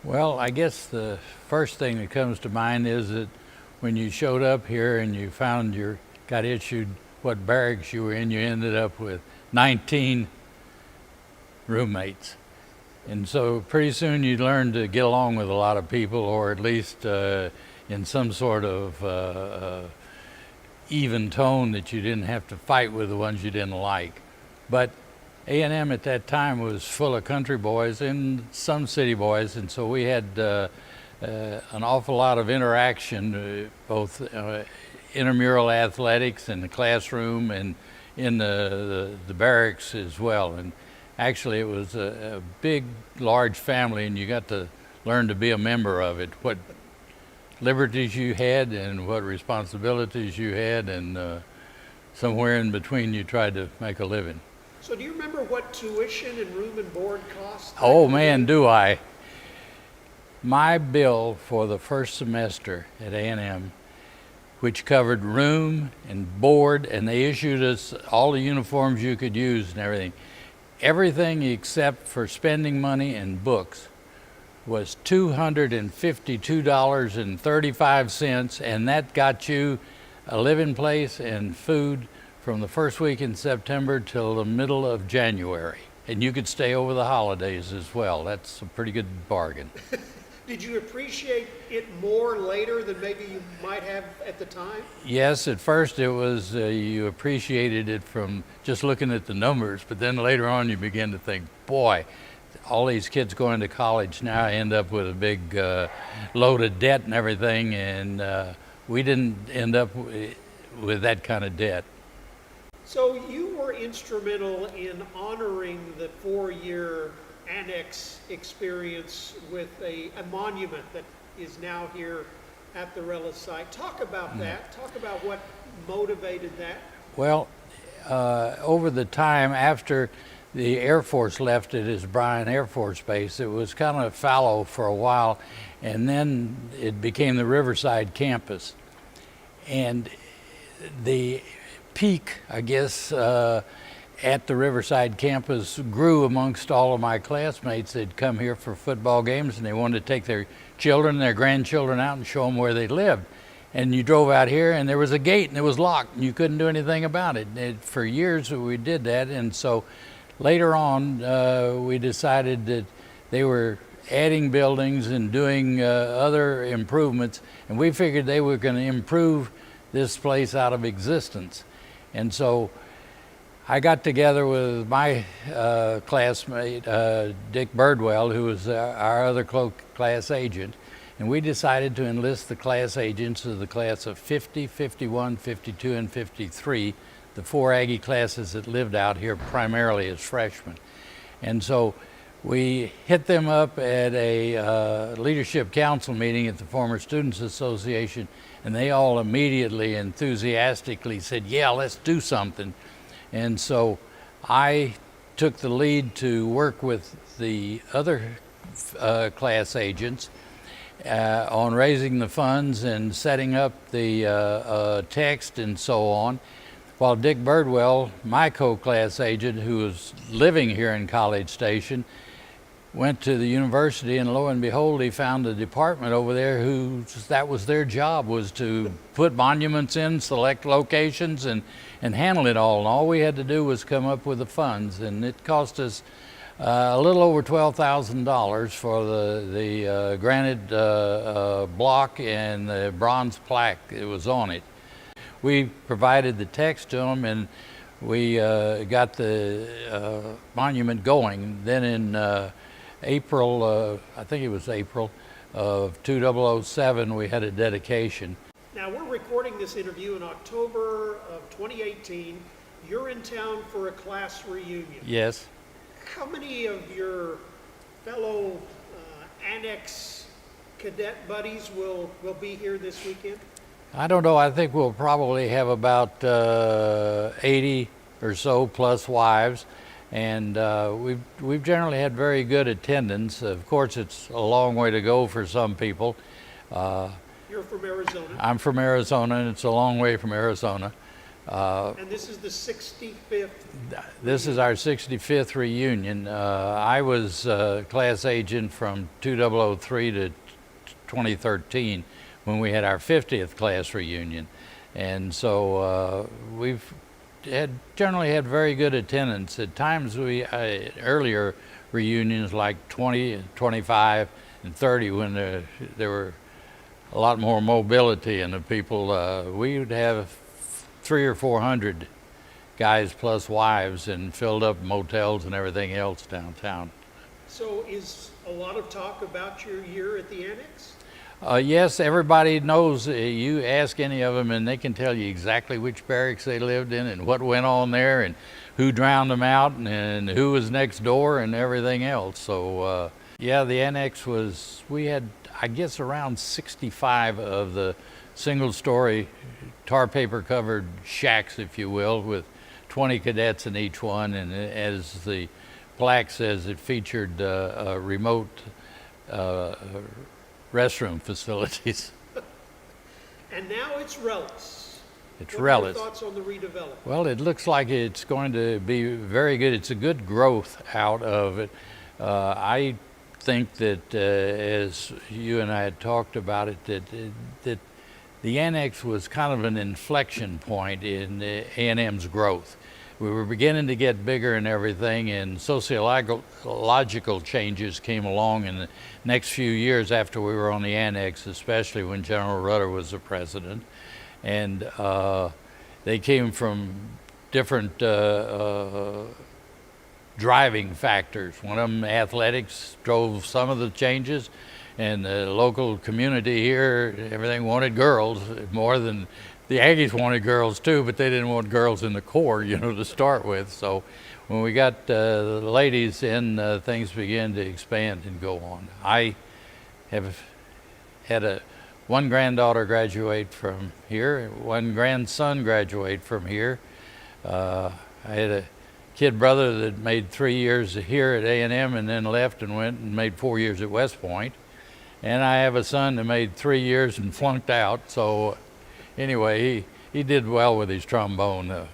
Well, I guess the first thing that comes to mind is that when you showed up here and you found you got issued what barracks you were in, you ended up with 19 roommates. And so pretty soon you learned to get along with a lot of people, or at least in some sort of even tone that you didn't have to fight with the ones you didn't like. But A&M at that time was full of country boys and some city boys, and so we had an awful lot of interaction, both intramural athletics in the classroom and in the barracks as well. And actually it was a big, large family, and you got to learn to be a member of it. What liberties you had and what responsibilities you had, and somewhere in between you tried to make a living. So do you remember what tuition and room and board cost? Oh man, do I. My bill for the first semester at A&M, which covered room and board, and they issued us all the uniforms you could use and everything except for spending money and books, was $252.35, and that got you a living place and food from the first week in September till the middle of January. And you could stay over the holidays as well. That's a pretty good bargain. Did you appreciate it more later than maybe you might have at the time? Yes, at first it was, you appreciated it from just looking at the numbers, but then later on you begin to think, boy, all these kids going to college now end up with a big load of debt and everything, and we didn't end up with that kind of debt. So you were instrumental in honoring the 4-year annex experience with a monument that is now here at the Relish site. Talk about that. Talk about what motivated that. Well, over the time after the Air Force left it as Bryan Air Force Base, it was kind of fallow for a while, and then it became the Riverside campus. And the peak, I guess, at the Riverside campus grew amongst all of my classmates. They'd come here for football games, and they wanted to take their children and their grandchildren out and show them where they lived. And you drove out here, and there was a gate, and it was locked, and you couldn't do anything about it. For years, we did that, and so later on, we decided that they were adding buildings and doing other improvements, and we figured they were going to improve this place out of existence. And so I got together with my classmate, Dick Birdwell, who was our other class agent, and we decided to enlist the class agents of the class of 50, 51, 52, and 53, the 4 Aggie classes that lived out here primarily as freshmen. And so we hit them up at a leadership council meeting at the former Students Association, and they all immediately enthusiastically said, yeah, let's do something. And so I took the lead to work with the other class agents on raising the funds and setting up the text and so on, while Dick Birdwell, my co-class agent, who was living here in College Station, went to the university, and lo and behold, he found a department over there that was their job, was to put monuments in, select locations, and handle it all. And all we had to do was come up with the funds, and it cost us a little over $12,000 for the granite block and the bronze plaque that was on it. We provided the text to them, and we got the monument going. Then in April, I think it was April of 2007, we had a dedication. Now we're recording this interview in October of 2018. You're in town for a class reunion. Yes. How many of your fellow Annex cadet buddies will be here this weekend? I don't know. I think we'll probably have about 80 or so plus wives. And we've generally had very good attendance. Of course, it's a long way to go for some people. You're from Arizona. I'm from Arizona, and it's a long way from Arizona. And this is the 65th. This is our 65th reunion. I was class agent from 2003 to 2013 when we had our 50th class reunion. And so we've generally had very good attendance. At times earlier reunions like 20, 25, and 30 when there were a lot more mobility and the people, we would have 300 or 400 guys plus wives and filled up motels and everything else downtown. So is a lot of talk about your year at the Annex? Yes, everybody knows. You ask any of them and they can tell you exactly which barracks they lived in and what went on there and who drowned them out and who was next door and everything else. So yeah, the Annex we had, I guess, around 65 of the single-story tar paper covered shacks, if you will, with 20 cadets in each one. And as the plaque says, it featured remote restroom facilities. And now it's Relics. It's What are Relics. your thoughts on the redevelopment? Well, it looks like it's going to be very good. It's a good growth out of it. I think that as you and I had talked about it, that the Annex was kind of an inflection point in A&M's growth. We were beginning to get bigger and everything, and sociological changes came along in the next few years after we were on the Annex, especially when General Rudder was the president. And they came from different driving factors. One of them, athletics, drove some of the changes, and the local community here, everything wanted girls more than the Aggies wanted girls too, but they didn't want girls in the Corps, to start with. So when we got the ladies in, things began to expand and go on. I have had one granddaughter graduate from here, one grandson graduate from here. I had a kid brother that made 3 years here at A&M and then left and went and made 4 years at West Point. And I have a son that made 3 years and flunked out. So anyway, he did well with his trombone.